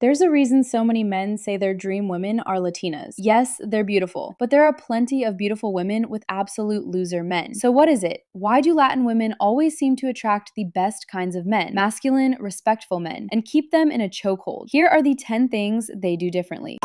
There's a reason so many men say their dream women are Latinas. Yes, they're beautiful, but there are plenty of beautiful women with absolute loser men. So what is it? Why do Latin women always seem to attract the best kinds of men, masculine, respectful men, and keep them in a chokehold? Here are the 10 things they do differently.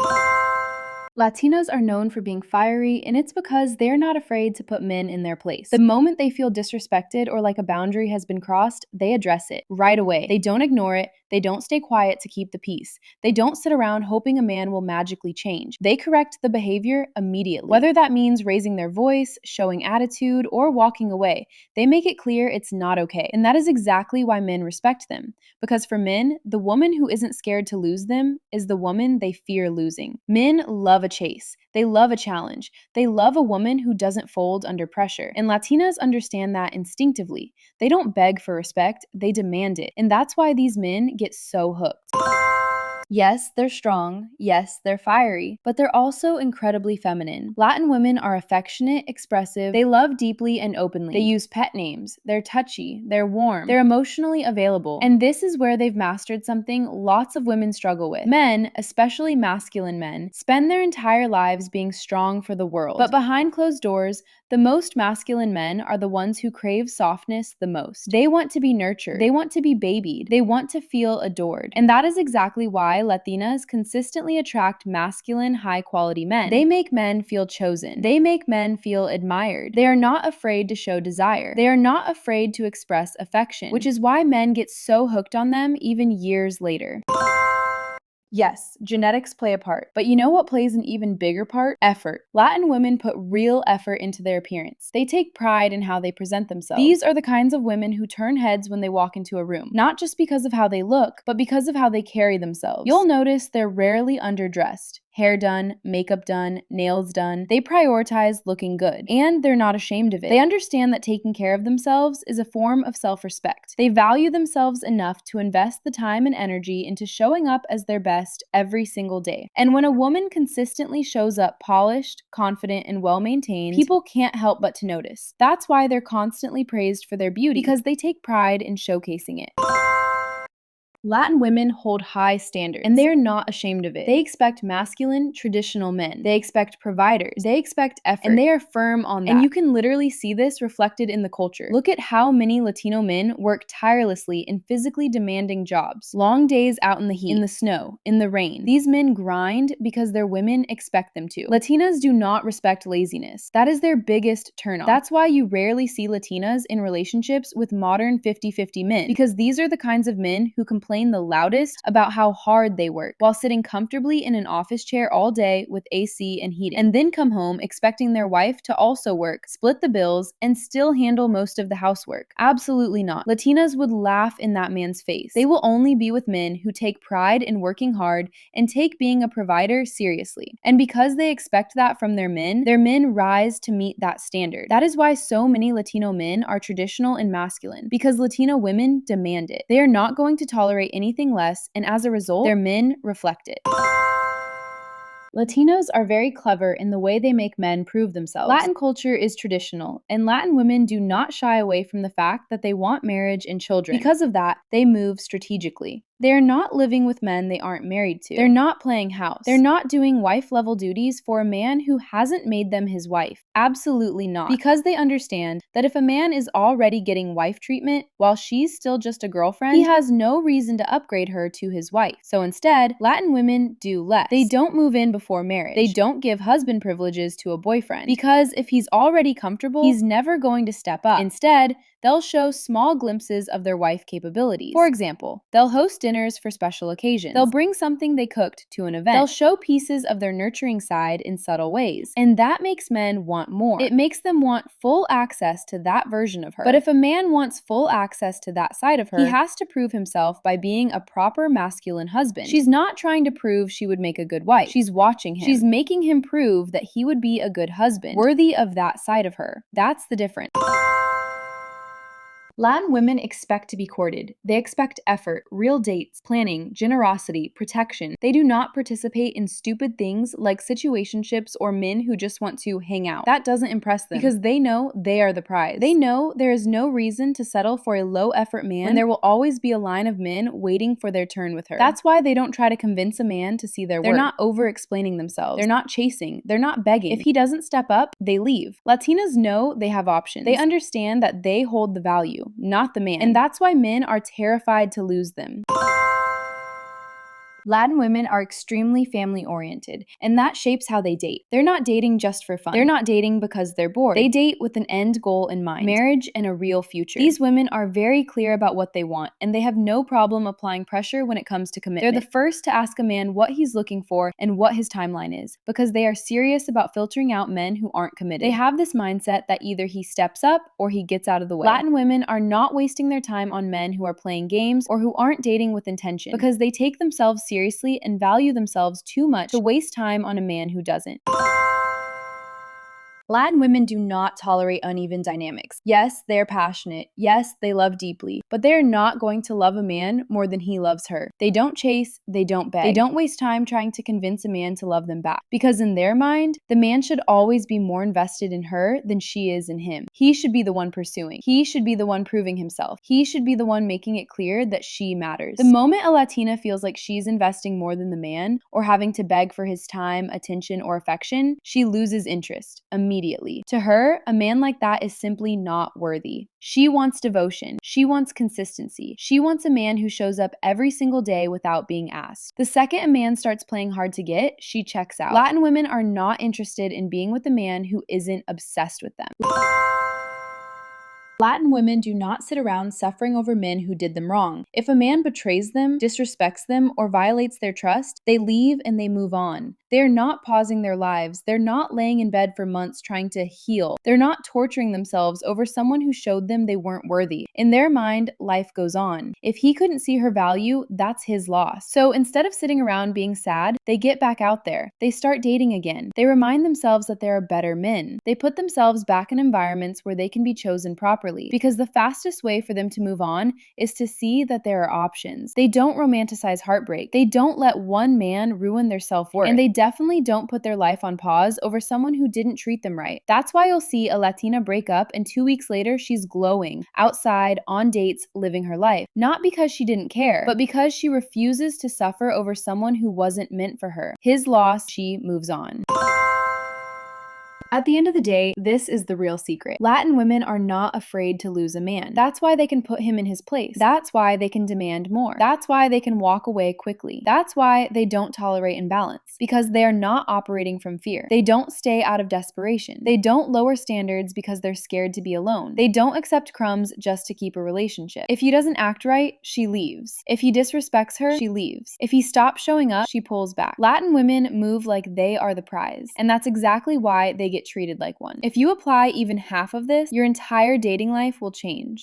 Latinas are known for being fiery, and it's because they're not afraid to put men in their place. The moment they feel disrespected or like a boundary has been crossed, they address it right away. They don't ignore it. They don't stay quiet to keep the peace. They don't sit around hoping a man will magically change. They correct the behavior immediately. Whether that means raising their voice, showing attitude, or walking away, they make it clear it's not okay. And that is exactly why men respect them. Because for men, the woman who isn't scared to lose them is the woman they fear losing. Men love a chase. They love a challenge. They love a woman who doesn't fold under pressure. And Latinas understand that instinctively. They don't beg for respect, they demand it. And that's why these men get so hooked. Yes, they're strong. Yes, they're fiery, but they're also incredibly feminine. Latin women are affectionate, expressive, they love deeply and openly. They use pet names, they're touchy, they're warm, they're emotionally available. And this is where they've mastered something lots of women struggle with. Men, especially masculine men, spend their entire lives being strong for the world. But behind closed doors, the most masculine men are the ones who crave softness the most. They want to be nurtured. They want to be babied. They want to feel adored. And that is exactly why Latinas consistently attract masculine, high-quality men. They make men feel chosen. They make men feel admired. They are not afraid to show desire. They are not afraid to express affection, which is why men get so hooked on them even years later. Yes, genetics play a part, but you know what plays an even bigger part? Effort. Latin women put real effort into their appearance. They take pride in how they present themselves. These are the kinds of women who turn heads when they walk into a room, not just because of how they look, but because of how they carry themselves. You'll notice they're rarely underdressed. Hair done, makeup done, nails done. They prioritize looking good, and they're not ashamed of it. They understand that taking care of themselves is a form of self-respect. They value themselves enough to invest the time and energy into showing up as their best every single day. And when a woman consistently shows up polished, confident, and well-maintained, people can't help but to notice. That's why they're constantly praised for their beauty, because they take pride in showcasing it. Latin women hold high standards, and they're not ashamed of it. They expect masculine, traditional men. They expect providers. They expect effort, and they are firm on that. And you can literally see this reflected in the culture. Look at how many Latino men work tirelessly in physically demanding jobs. Long days out in the heat, in the snow, in the rain. These men grind because their women expect them to. Latinas do not respect laziness. That is their biggest turnoff. That's why you rarely see Latinas in relationships with modern 50-50 men, because these are the kinds of men who complain the loudest about how hard they work while sitting comfortably in an office chair all day with AC and heating, and then come home expecting their wife to also work, split the bills, and still handle most of the housework. Absolutely not. Latinas would laugh in that man's face. They will only be with men who take pride in working hard and take being a provider seriously. And because they expect that from their men rise to meet that standard. That is why so many Latino men are traditional and masculine, because Latino women demand it. They are not going to tolerate anything less, and as a result, their men reflect it. Latinos are very clever in the way they make men prove themselves. Latin culture is traditional, and Latin women do not shy away from the fact that they want marriage and children. Because of that, they move strategically. They are not living with men they aren't married to. They're not playing house. They're not doing wife-level duties for a man who hasn't made them his wife. Absolutely not. Because they understand that if a man is already getting wife treatment while she's still just a girlfriend, he has no reason to upgrade her to his wife. So instead, Latin women do less. They don't move in before marriage. They don't give husband privileges to a boyfriend, because if he's already comfortable, he's never going to step up. Instead, they'll show small glimpses of their wife capabilities. For example, they'll host dinners for special occasions. They'll bring something they cooked to an event. They'll show pieces of their nurturing side in subtle ways. And that makes men want more. It makes them want full access to that version of her. But if a man wants full access to that side of her, he has to prove himself by being a proper masculine husband. She's not trying to prove she would make a good wife. She's watching him. She's making him prove that he would be a good husband, worthy of that side of her. That's the difference. Latin women expect to be courted. They expect effort, real dates, planning, generosity, protection. They do not participate in stupid things like situationships or men who just want to hang out. That doesn't impress them because they know they are the prize. They know there is no reason to settle for a low-effort man when there will always be a line of men waiting for their turn with her. That's why they don't try to convince a man to see their worth. They're not over-explaining themselves. They're not chasing. They're not begging. If he doesn't step up, they leave. Latinas know they have options. They understand that they hold the value, not the man. And that's why men are terrified to lose them. Latin women are extremely family-oriented, and that shapes how they date. They're not dating just for fun. They're not dating because they're bored. They date with an end goal in mind, marriage and a real future. These women are very clear about what they want, and they have no problem applying pressure when it comes to commitment. They're the first to ask a man what he's looking for and what his timeline is, because they are serious about filtering out men who aren't committed. They have this mindset that either he steps up or he gets out of the way. Latin women are not wasting their time on men who are playing games or who aren't dating with intention, because they take themselves seriously and value themselves too much to waste time on a man who doesn't. Latin women do not tolerate uneven dynamics. Yes, they are passionate. Yes, they love deeply. But they are not going to love a man more than he loves her. They don't chase. They don't beg. They don't waste time trying to convince a man to love them back. Because in their mind, the man should always be more invested in her than she is in him. He should be the one pursuing. He should be the one proving himself. He should be the one making it clear that she matters. The moment a Latina feels like she's investing more than the man, or having to beg for his time, attention, or affection, she loses interest immediately. To her, a man like that is simply not worthy. She wants devotion. She wants consistency. She wants a man who shows up every single day without being asked. The second a man starts playing hard to get, she checks out. Latin women are not interested in being with a man who isn't obsessed with them. Latin women do not sit around suffering over men who did them wrong. If a man betrays them, disrespects them, or violates their trust, they leave and they move on. They're not pausing their lives. They're not laying in bed for months trying to heal. They're not torturing themselves over someone who showed them they weren't worthy. In their mind, life goes on. If he couldn't see her value, that's his loss. So instead of sitting around being sad, they get back out there. They start dating again. They remind themselves that there are better men. They put themselves back in environments where they can be chosen properly. Because the fastest way for them to move on is to see that there are options. They don't romanticize heartbreak. They don't let one man ruin their self-worth. And they definitely don't put their life on pause over someone who didn't treat them right. That's why you'll see a Latina break up and 2 weeks later she's glowing, outside, on dates, living her life. Not because she didn't care, but because she refuses to suffer over someone who wasn't meant for her. His loss, she moves on. At the end of the day, this is the real secret. Latin women are not afraid to lose a man. That's why they can put him in his place. That's why they can demand more. That's why they can walk away quickly. That's why they don't tolerate imbalance. Because they are not operating from fear. They don't stay out of desperation. They don't lower standards because they're scared to be alone. They don't accept crumbs just to keep a relationship. If he doesn't act right, she leaves. If he disrespects her, she leaves. If he stops showing up, she pulls back. Latin women move like they are the prize. And that's exactly why they get treated like one. If you apply even half of this, your entire dating life will change.